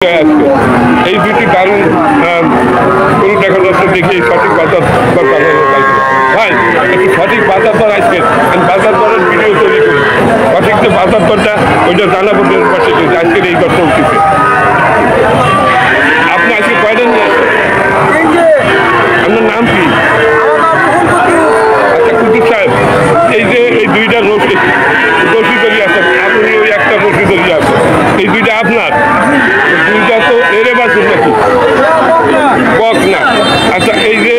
এই দুটি দারুণ গরু দেখা যাচ্ছে দেখি সঠিক বাজার দর ভাই একটু সঠিক বাজার দর আসবে বাজার দরের ভিডিও তৈরি করি সঠিক যে বাজার দরটা ওইটা জানাবো দেশবাসী আজকের এই দর চলতেছে। আপনি আজকে কয়টা নিয়ে আসেন? আপনার নাম কি? আচ্ছা কুতুব সাহেব, এই যে এই দুইটা রশিদরি আছে, আপনি ওই একটা রশিদরি আছে, এই দুইটা আপনার? দুইটা তো এরে বাছুর নাকি বক না? আচ্ছা এই যে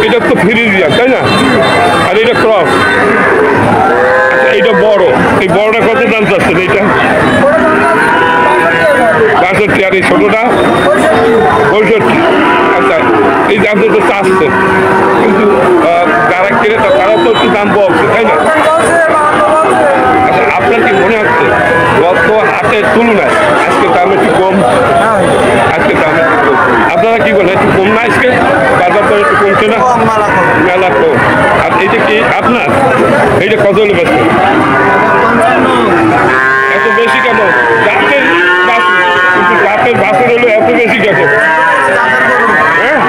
এটা তো ফ্রিজিয়া তাই না, আর এটা ক্রস, আচ্ছা এইটা বড়, এই বড়টা কত দাম চাচ্ছেন? এইটা 65 আর এই ছোটটা 65। আচ্ছা এই যে আপনি তো চাচ্ছেন কিন্তু যারা ক্রেতা তারা তো একটু দাম বলছে তাই না? আচ্ছা আপনার কি মনে হচ্ছে গত হাটের তুলনায় আজকে দাম একটু কম? আজকে দাম একটু কম, আপনারা কি বলেন একটু কম না আজকে বাজার দর একটু কমছে না? মেলা কম। আর এইটা কি আপনার? এইটা কত হলে বেচবেন? এত বেশি কেন? জাতের বাছুর, কিন্তু জাতের বাছুর হলো এত বেশি কেন? হ্যাঁ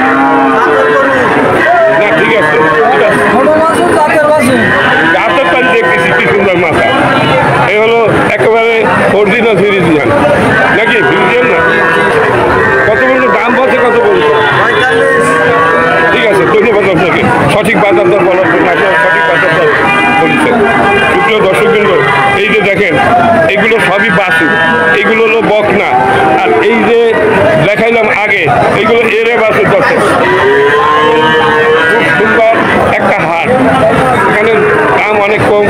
না ঠিক আছে, জাতের তাই দেখতেছি কি সুন্দর মাথা, এই হলো একেবারে অরিজিনাল ফ্রিজিয়ান নাকি? ফ্রিজিয়ান না? কত বলতো দাম বলছে? কত বলতো? ঠিক আছে, ধন্যবাদ আপনাকে সঠিক বাজার দর বলার জন্য। আপনার সঠিক বাজার দর বলছেন। সুপ্রিয় দর্শকবৃন্দ, এই যে দেখেন এগুলো সবই বাছুর, এগুলো হলো বক না। আর এই যে দেখাইলাম আগে এইগুলো এরে বাছুর। দর্শক খুব সুন্দর একটা হাট, এখানে দাম অনেক কম।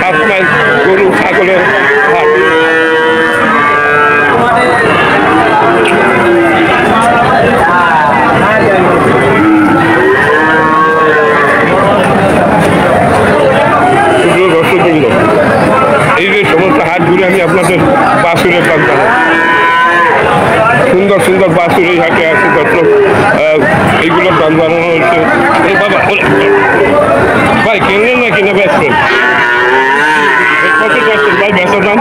7 মাইল গরু ছাগলের হাট। দর্শকবৃন্দ, এই যে সমস্ত হাট ঘুরে আমি আপনাদের বাছুরের দাম জানাই। সুন্দর সুন্দর বাছুর এই হাটে আছে দর্শক, এইগুলোর দাম জানানো হচ্ছে। বাবা ভাই কিনলেন না কিনে বেচবেন? কত চাচ্ছেন ভাই বেচার দাম?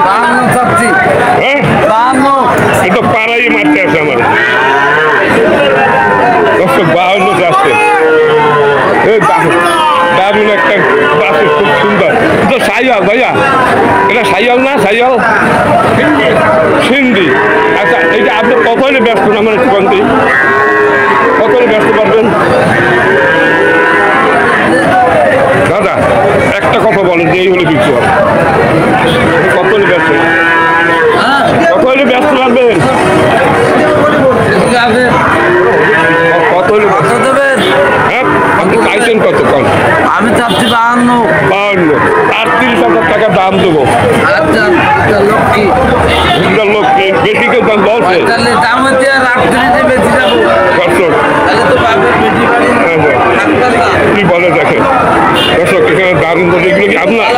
হ্যাঁ এটা পাড়াই মারতে আছে আমার দর্শক, 52 চাচ্ছে। দারুণ একটা বাছুর, খুব সুন্দর। তো সাইয়াল ভাইয়া, এটা সাইয়াল না? সাইয়াল সিন্ধি। আচ্ছা এইটা আপনি কত হলে ব্যস্ত না? আমার একটু বলতে কত হলে ব্যস্ত পারবেন দাদা? একটা কথা বলেন যে এই হলে বিক্রি হবে, কত হলে ব্যস্ত? কত হলে ব্যস্ত পারবেন? কত হলে দেবেন? হ্যাঁ আপনি চাইছেন কত? কম আমি চাচ্ছি 52। 38,000 টাকা দাম দেবো। লোক বেশি কেউ দাম বলছে কি বলে দেখেন দর্শক, এখানে দারুণ গরু, এগুলো কি আপনার?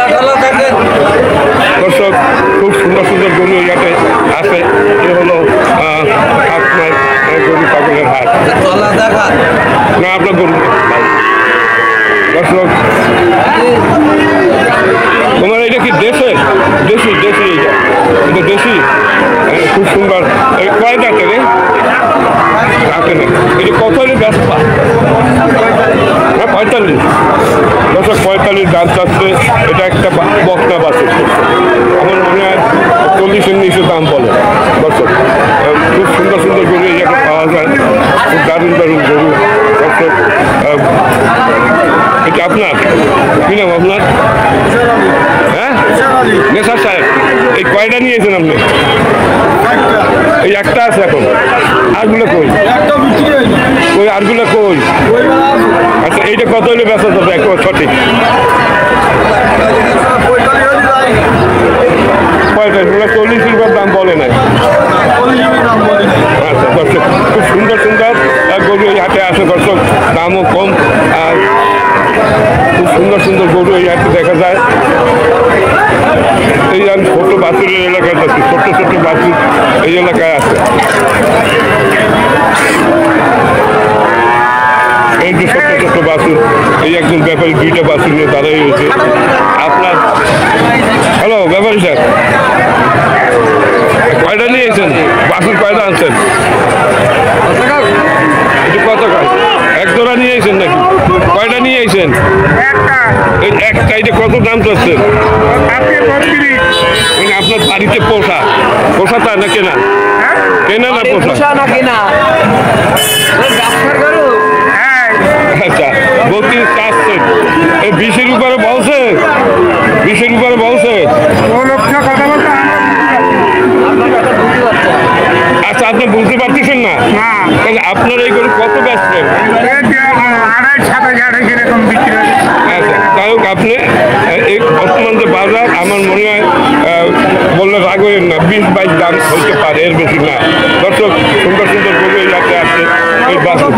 দর্শক খুব সুন্দর সুন্দর গরু ইয়াতে আছে। এ হলো 7 মাইল গরু ছাগলের হাট। না আপনার গরু দর্শক, তোমার এটা কি দেশে? দেশি দেশি, এইটা এটা দেশি, খুব সুন্দর। কয় দাঁতে রে? দাঁতে নেই। এটা কত হলে ব্যস্ত? হ্যাঁ 45। দর্শক 45 দাম চাচ্ছে। এটা একটা বকনা বাছুর, আমার মনে হয় 40-এর নিচে দাম বলে। দর্শক খুব সুন্দর সুন্দর গরু এই জায়গায় পাওয়া যায়, খুব দারুণ দারুণ গরু। দর্শক এটা আপনার কি নাম আপনার? হ্যাঁ নেশার সাহেব, এই কয়টা নিয়েছেন আপনি? এই একটা আছে এখন, আরগুলো কই? ওই আরগুলো কই? আচ্ছা এইটা কত হলে বেচা যাবে একবার সঠিক? 40 দাম বলে নাই। আচ্ছা দর্শক খুব সুন্দর সুন্দর গরু এই হাটে আসে দর্শক, দামও কম আর খুব সুন্দর সুন্দর গরু এই হাটে দেখা যায়। এই আমি ছোট বাছুরের এলাকায় যাচ্ছি, ছোট ছোট বাছুর এই এলাকায় আছে। এই যে ছোট ছোট বাছুর, এই একজন ব্যাপারী 2টা বাছুর নিয়ে দাঁড়াই হয়েছে। আপনার হ্যালো ব্যাপারী স্যার, কয়টা নিয়েছেন? বাসুর কয়টা আনছেন? একটু কত কয়? এক জোড়া নিয়ে আইছেন নাকি? কয়টা নিয়ে আইছেন? এই একটা, এটা কত দাম চাচ্ছেন? মানে আপনার বাড়িতে পোষা তা না কেনা? কেনা না পোষা? আচ্ছা, বলতে চাচ্ছেন এই 20-এর উপরে বলছে? 20-এর উপরে বলছে? আচ্ছা, আপনি বুঝতে পারতেছেন না? তাহলে আপনার এই গরু কত বেচবেন? আচ্ছা, তাই হোক, আপনি এই বর্তমান যে বাজার, আমার মনে হয় বললে রাগ হইেন না, 20-22 দাম হইতে পারে, এর বেশি না। দর্শক, সুন্দর সুন্দর গরু এই হাতে আছে। এই বাজার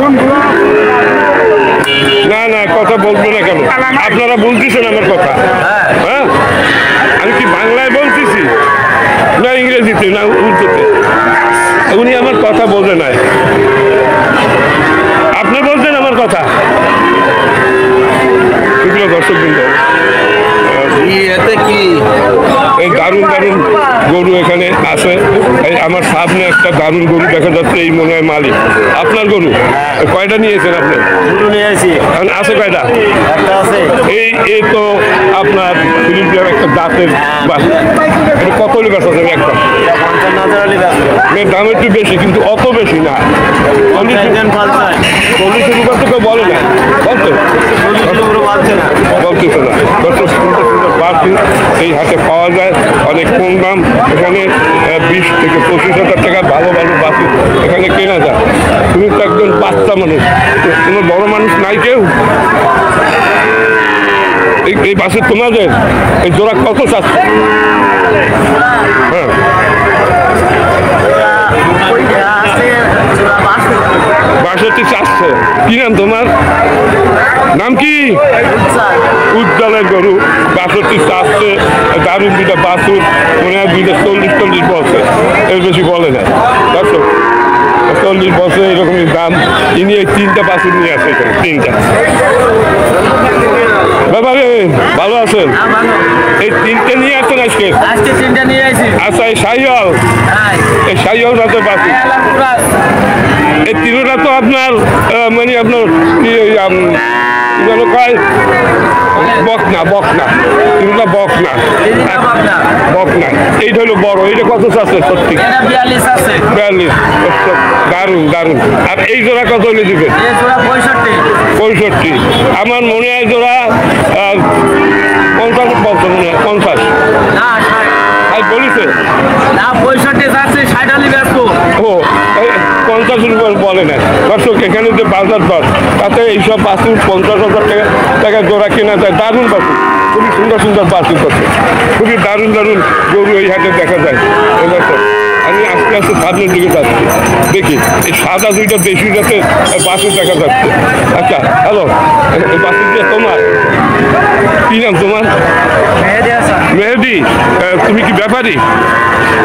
না কথা বলবো না কেন? আপনারা বলতেছেন আমার কথা? হ্যাঁ, আমি কি বাংলায় বলতেছি না ইংরেজিতে না উর্দুতে? উনি আমার কথা বোঝে নাই। আপনি বলছেন আমার কথা? এগুলো দর্শক বৃন্দ, এই দারুণ দারুণ গরু এখানে আছে। এই আমার সামনে একটা দারুণ গরু দেখা যাচ্ছে, এই মনে হয় মালিক। আপনার গরু কয়টা নিয়েছেন আপনি? আছে কয়টা? এই তো আপনার ফিলিপিয়ার একটা জাতের বাসু। এটা কত হলে বেচা যাবে একটা? দাম একটু বেশি, কিন্তু অত বেশি না। 40-এর উপর তো কেউ বলে না, বলতেছে না। সুন্দর সুন্দর বাসু এই হাটে পাওয়া যায়, অনেক কম দাম। এখানে 20 থেকে 25,000 টাকা ভালো ভালো বাসু এখানে কেনা যায়। তুমি তো একজন বাচ্চা মানুষ, কোনো বড় মানুষ নাই কেউ? এই বাসে তোমাদের এই জোড়া কত চাচ্ছে? হ্যাঁ, 62 চাচ্ছে। কি নাম তোমার? নাম কি? উজ্জ্বলের গরু 62 চাচ্ছে। দারুণ দুইটা বাছুর, মনে হয় 40 বছর, এর বেশি বলে না। দর্শক, 40 বছর এরকমই দাম। ইনি এই 3টা বাছুর নিয়ে আসে এখানে, 3টা। ব্যাপারে ভালো আছেন? এই 3টে নিয়ে আসছেন আজকে? আচ্ছা, এই শাহিওয়াল, এই শাহিওয়াল জাতের বাছুর, এই 3টা তো আপনার মানে আপনার কি কয় বকনা? 3টা বকনা। এইটা হলো বড়। এইটা কত আছে? 42। দারুণ দারুণ। আর এই জোড়া কত হলে দিবেন? 65। আমার মনে হয় জোড়া 50 বলছে, মনে হয় 50। বলিছে না 65 যাচ্ছে, 60 বেচবো। ও, 50-এর উপর বলে না। দর্শক, এখানে যে বাজার দর, তাতে এইসব বাছুর 50,000 টাকা জোড়া কেনা যায়। দারুণ বাছুর, খুবই সুন্দর সুন্দর বাছুর করছে, খুবই দারুণ দারুণ গরু এই হাটে দেখা যায়। আমি আস্তে আস্তে সামনের দিকে যাচ্ছি, দেখি এই সাদা 2টা দেশি জাতের বাছুর দেখা যাচ্ছে। আচ্ছা, হ্যালো, এই বাছুরটা তোমার? কি নাম তোমার? মেহেদি। তুমি কি ব্যাপারী?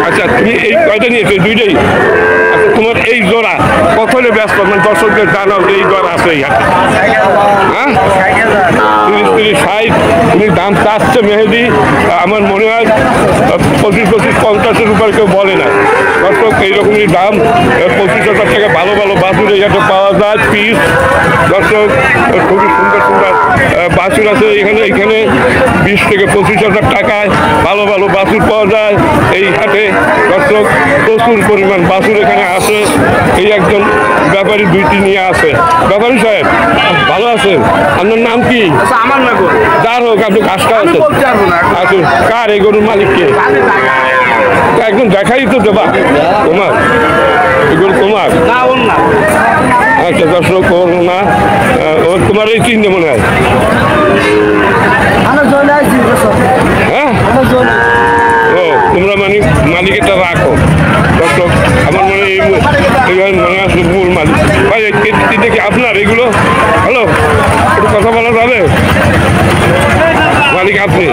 আচ্ছা, তুমি এই কয়টা নিয়েছো? 2টাই? আচ্ছা, তোমার এই জোড়া কত হলে ব্যস্ত? মানে দর্শকদের জানাও যে এই জোড়া আছে এই হাটে। হ্যাঁ, 30-60 তুমি দাম চাচ্ছে মেহেদি। আমার মনে হয় 25-50-এর উপর কেউ বলে না। দর্শক, এইরকমই দাম, 25,000 টাকা ভালো ভালো বাছুর এই হাটে পাওয়া যায় পিস। দর্শক, খুবই সুন্দর সুন্দর বাছুর আছে এখানে। 20 থেকে 25,000 টাকায় ভালো ভালো বাছুর পাওয়া যায় এই হাটে। দর্শক, প্রচুর পরিমাণ বাছুর এখানে আছে। এই একজন ব্যাপারী 2টি নিয়ে আছে। ব্যাপারী সাহেব, ভালো আছেন? আপনার নাম কি? আমার না গো, যার হোক, আপনি ঘাস খাওয়াচ্ছেন। আচ্ছা, কার এই গরুর মালিককে? একদম দেখাই তো দেবা। তোমার এগুলো? তোমার না? আচ্ছা, দর্শক, ওর না, ওর তোমার এই চিহ্ন মনে হয়। হ্যাঁ, ও, তোমরা মানে মালিকেরটা রাখো। দর্শক, আমার মনে হয় এইভাবে মনে আসলে মূল মালিক। ভাই, এটা কি আপনার এগুলো? হ্যালো, একটু কথা বলা যাবে? মালিক আপনি?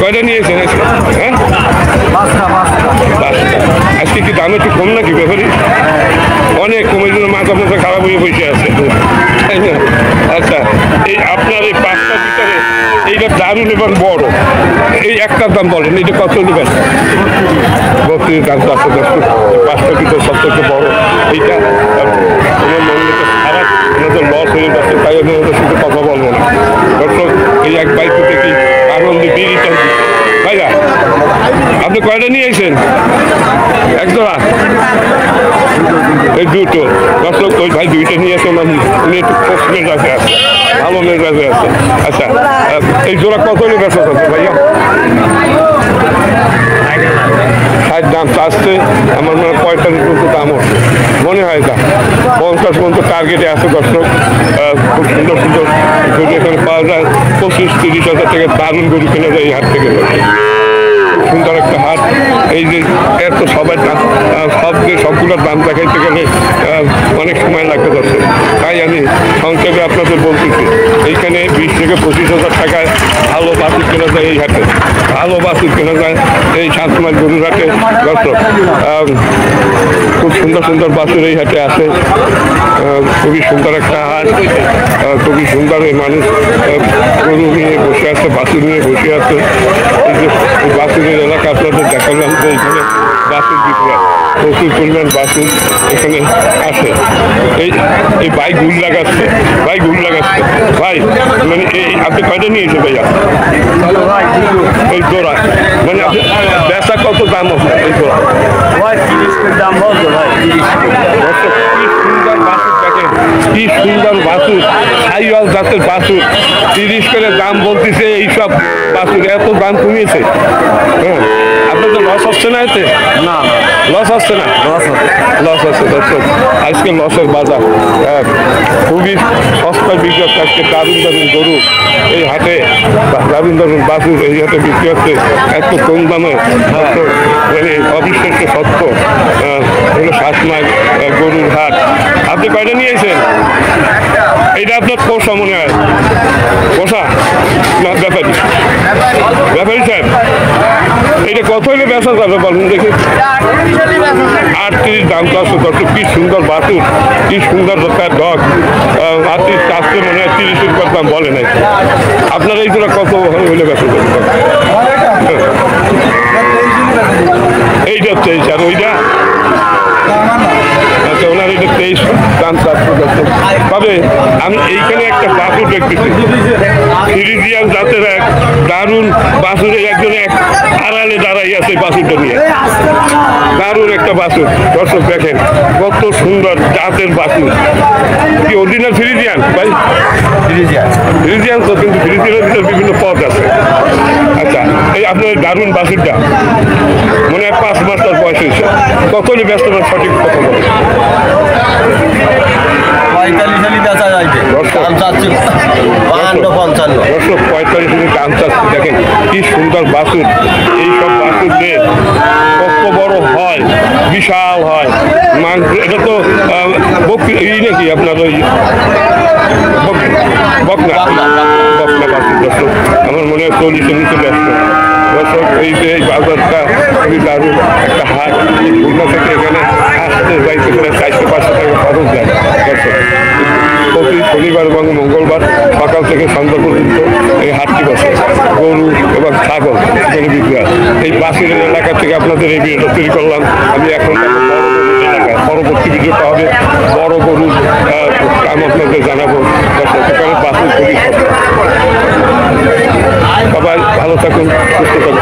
কয়টা নিয়েছেন আজকে? হ্যাঁ, 5টা। আজকে কি দাম একটু কম নাকি ব্যাপারী? অনেক কমের জন্য মাথা খারাপ হয়ে বসে আছে, তাই না? আচ্ছা, এই আপনার এই 5টার ভিতরে এইটা দারুণ এবং বড়, এই একটার দাম বলেন, এটা কত নেবেন? 32 দাম আছে, 5টা ভিতর সব থেকে বড় এইটা। আমার মনে হচ্ছে খারাপ, ওনাদের লস হয়ে যাচ্ছে, তাই আমি ওদের সাথে কথা বলবো না। দর্শক, এই এক বাইক থেকে আনন্দে বিড়িটা ভাইয়া, আপনি কয়টা নিয়ে এসেছেন? এক জোড়া, এই দুটো। দর্শক, ওই ভাই দুইটা নিয়ে এসে উনি একটু মেজাজে আছে, ভালো মেজাজে আছে। আচ্ছা, এই জোড়া কত হলে বেচা আছে ভাইয়া? 60 দাম চাচ্ছে, আমার মনে হয় 45 পর্যন্ত দাম হচ্ছে মনে হয়। যা 50 পর্যন্ত টার্গেটে আছে। দর্শক, খুব সুন্দর সুন্দর গরু এখানে পাওয়া যায়। 25-30 হাজার টাকা দারুণ গরু কেনা যায় এই হাট থেকে। সুন্দর একটা হাট। এই যে এত সবাই সবগুলোর দাম দেখাইতে গেলে অনেক সময় লাগতে যাচ্ছে, তাই আমি সংক্ষেপে আপনাদের বলতেছি, এইখানে 20 থেকে 25 হাজার টাকায় ভালো বাছুর কেনা যায় এই হাটে, ভালো বাছুর কেনা যায় এই 7 মাইল গরুর হাটে। দর্শক, খুব সুন্দর সুন্দর বাছুর এই হাটে আছে। খুবই সুন্দর একটা হাট, খুবই সুন্দর। এই মানুষ গরু নিয়ে বসে আছে, বাছুর নিয়ে বসে আছে। এই যে বাছুরের এলাকা আপনাদের দেখালাম যে এখানে বাছুর বিক্রয়, প্রচুর পরিমাণ বাছুর এখানে আছে। এই ভাই ঘুর লাগাচ্ছে, ভাই ঘুর লাগাচ্ছে। ভাই মানে এই আপনি কয়টা নিয়েছেন ভাইয়া? এই জোড়া মানে আপনি বেচা কত দাম হবে এই জোড়া? দাম বলতো ভাই, কি সুন্দর বাছুর দেখেন, কি সুন্দর বাছুর, সাইওয়াল জাতের বাছুর। 30 করে দাম বলতেছে। এইসব বাছুর এত দাম কমিয়েছে। হ্যাঁ, আপনাদের লস হচ্ছে না এতে? না লস হচ্ছে না? লস হচ্ছে। দর্শক, আজকে লসের বাজার। খুবই সস্তায় বিক্রি হচ্ছে আজকে। দারুণ দারুণ গরু এই হাটে, দারুণ দারুণ বাছুর এই হাটে বিক্রি হচ্ছে এত কম দামে। দর্শক, মানে অবিশ্বাস্য সত্য। হলো 7 মাইল গরুর হাট। আপনি কয়টা নিয়েছেন? এইটা আপনার পোষা মনে হয়? পোষা না ব্যাপারী? ব্যাপারী সাহেব, এইটা কত হলে বেচা যাবে বলুন দেখি? 38 দাম তো আছে। দর্শক, কি সুন্দর বাছুর, কি সুন্দর তার ডগ। 38 চাষতে মনে হয় 30-এর উপর দাম বলে নাই। আপনার এই জন্য কত হলে বেচা যাবে? এইটা 23 আর ওইটা? আচ্ছা, ওনার এটা 23 দাম চাচ্ছে। তবে আমি এইখানে একটা বাছুর দেখতেছি, ফ্রিজিয়ান জাতের এক দারুণ বাছুরে একজনে আড়ালে দাঁড়াই আছে বাছুরটা নিয়ে। দারুণ একটা বাছুর। দর্শক দেখেন কত সুন্দর জাতের বাছুর। কি অরিজিনাল ফ্রিজিয়ান ভাই? ফ্রিজিয়ান তো, কিন্তু ফ্রিজিয়ানের ভিতরে বিভিন্ন পদ আছে। আচ্ছা, এই আপনার দারুণ বাছুরটা মনে হয় 5 মাস তার বয়স হয়েছে। কত হলে ব্যস্ত সঠিক কথা বলে? 45 বেচা যাইবে, দাম চাচ্ছি 52-55। দর্শক, 45 দাম চাচ্ছে। দেখেন কি সুন্দর বাছুর। এইসব বাছুরদের কত বড় হয়, বিশাল হয় মাংস। এটা তো এই নাকি আপনার ওই বকনা বাছুর। দর্শক, আমার মনে হয় 40-এর নিচে ব্যস্ত। দর্শক, এই যে এই বাজারটা খুবই দারুণ একটা হাট। খুলনা থেকে এখানে আসতে যাইতে করে 400-500 টাকা খরচ যায়। দর্শক, প্রতি শনিবার এবং মঙ্গলবার সকাল থেকে সন্ধ্যা পর্যন্ত এই হাটটি বসে। গরু এবং ছাগল এখানে বিক্রি হয়। এই বাসিরের এলাকা থেকে আপনাদের এই ভিডিওটা তৈরি করলাম। আমি এখন বড় গরুর এলাকায়, পরবর্তী ভিডিওটা হবে বড় গরুর দাম আপনাদের জানাবো। দর্শক, এখানে বাসুর খুবই সস্তা। সবাই ভালো থাকুন, সুস্থ থাকুন।